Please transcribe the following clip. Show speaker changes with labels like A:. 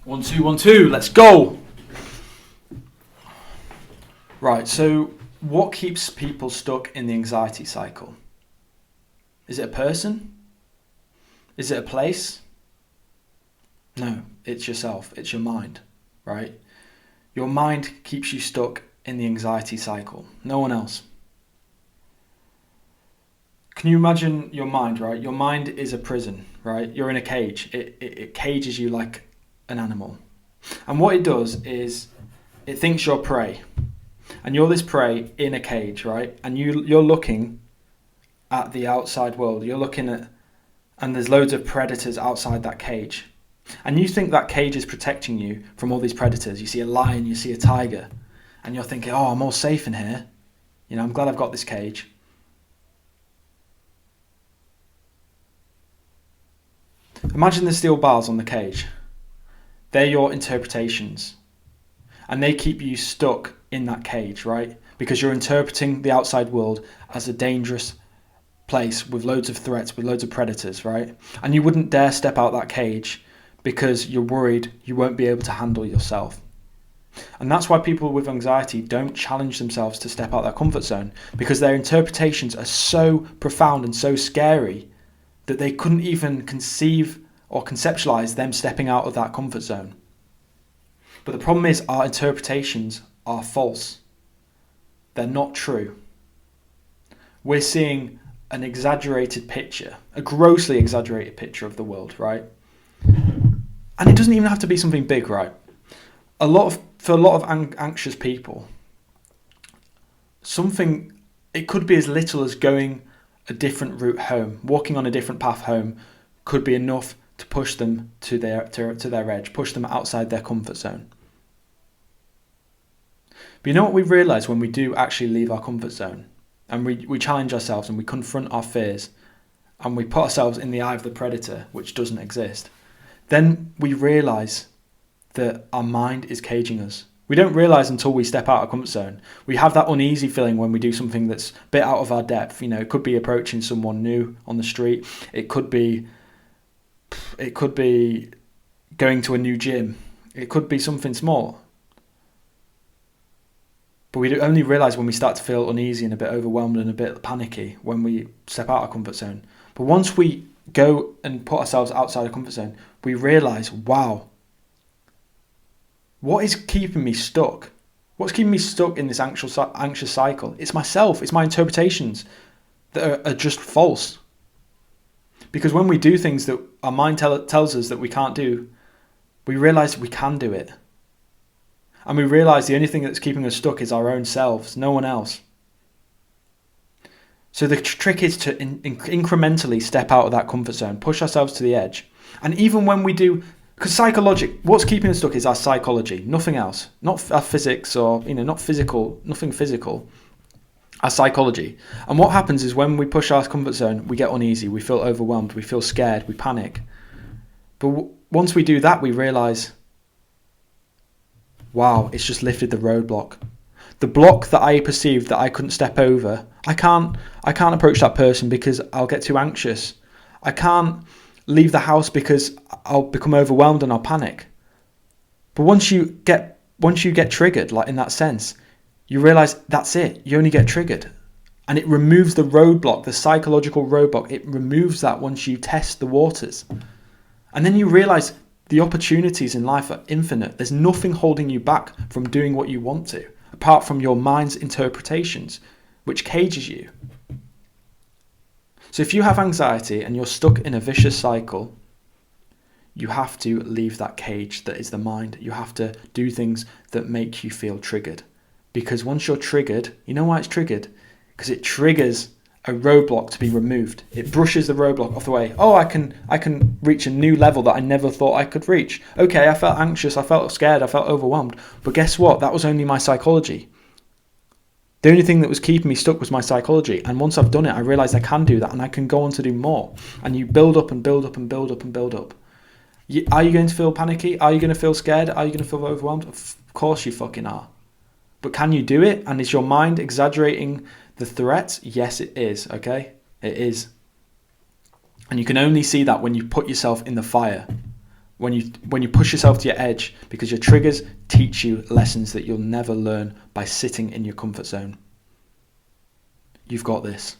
A: 1, 2, 1, 2, let's go! Right, so what keeps people stuck in the anxiety cycle? Is it a person? Is it a place? No, it's yourself, it's your mind, right? Your mind keeps you stuck in the anxiety cycle, no one else. Can you imagine your mind, right? Your mind is a prison, right? You're in a cage. It cages you like an animal. And what it does is it thinks you're prey. And you're this prey in a cage, right? And you're looking at the outside world. You're looking at, and there's loads of predators outside that cage. And you think that cage is protecting you from all these predators. You see a lion, you see a tiger. And you're thinking, oh, I'm all safe in here. You know, I'm glad I've got this cage. Imagine the steel bars on the cage. They're your interpretations. And they keep you stuck in that cage, right? Because you're interpreting the outside world as a dangerous place with loads of threats, with loads of predators, right? And you wouldn't dare step out that cage because you're worried you won't be able to handle yourself. And that's why people with anxiety don't challenge themselves to step out their comfort zone, because their interpretations are so profound and so scary that they couldn't even conceive or conceptualize them stepping out of that comfort zone. But the problem is our interpretations are false. They're not true. We're seeing an exaggerated picture, a grossly exaggerated picture of the world, right? And it doesn't even have to be something big, right? For a lot of anxious people, it could be as little as going a different route home, walking on a different path home could be enough to push them to their edge, push them outside their comfort zone. But you know what we realise when we do actually leave our comfort zone and we challenge ourselves and we confront our fears and we put ourselves in the eye of the predator, which doesn't exist, then we realise that our mind is caging us. We don't realise until we step out of our comfort zone. We have that uneasy feeling when we do something that's a bit out of our depth. You know, it could be approaching someone new on the street. It could be going to a new gym. It could be something small. But we only realise when we start to feel uneasy and a bit overwhelmed and a bit panicky when we step out of our comfort zone. But once we go and put ourselves outside our comfort zone, we realise, wow, what is keeping me stuck? What's keeping me stuck in this anxious cycle? It's myself. It's my interpretations that are just false. Because when we do things that our mind tells us that we can't do, we realise we can do it. And we realise the only thing that's keeping us stuck is our own selves, no one else. So the trick is to incrementally step out of that comfort zone, push ourselves to the edge. And even when we do, because what's keeping us stuck is our psychology, nothing else. Not our physics or, not physical, nothing physical. Our psychology. And what happens is when we push our comfort zone, we get uneasy, we feel overwhelmed, we feel scared, we panic. But once we do that, we realise, wow, it's just lifted the roadblock. The block that I perceived that I couldn't step over, I can't approach that person because I'll get too anxious. I can't leave the house because I'll become overwhelmed and I'll panic. But once you get triggered, like in that sense, you realise that's it. You only get triggered. And it removes the roadblock, the psychological roadblock. It removes that once you test the waters. And then you realise the opportunities in life are infinite. There's nothing holding you back from doing what you want to, apart from your mind's interpretations, which cages you. So if you have anxiety and you're stuck in a vicious cycle, you have to leave that cage that is the mind. You have to do things that make you feel triggered. Because once you're triggered, you know why it's triggered? Because it triggers a roadblock to be removed. It brushes the roadblock off the way. Oh, I can reach a new level that I never thought I could reach. Okay, I felt anxious, I felt scared, I felt overwhelmed. But guess what? That was only my psychology. The only thing that was keeping me stuck was my psychology. And once I've done it, I realised I can do that and I can go on to do more. And you build up and build up and build up and build up. Are you going to feel panicky? Are you going to feel scared? Are you going to feel overwhelmed? Of course you fucking are. But can you do it? And is your mind exaggerating the threats? Yes, it is, okay? It is. And you can only see that when you put yourself in the fire. when you push yourself to your edge, because your triggers teach you lessons that you'll never learn by sitting in your comfort zone. You've got this.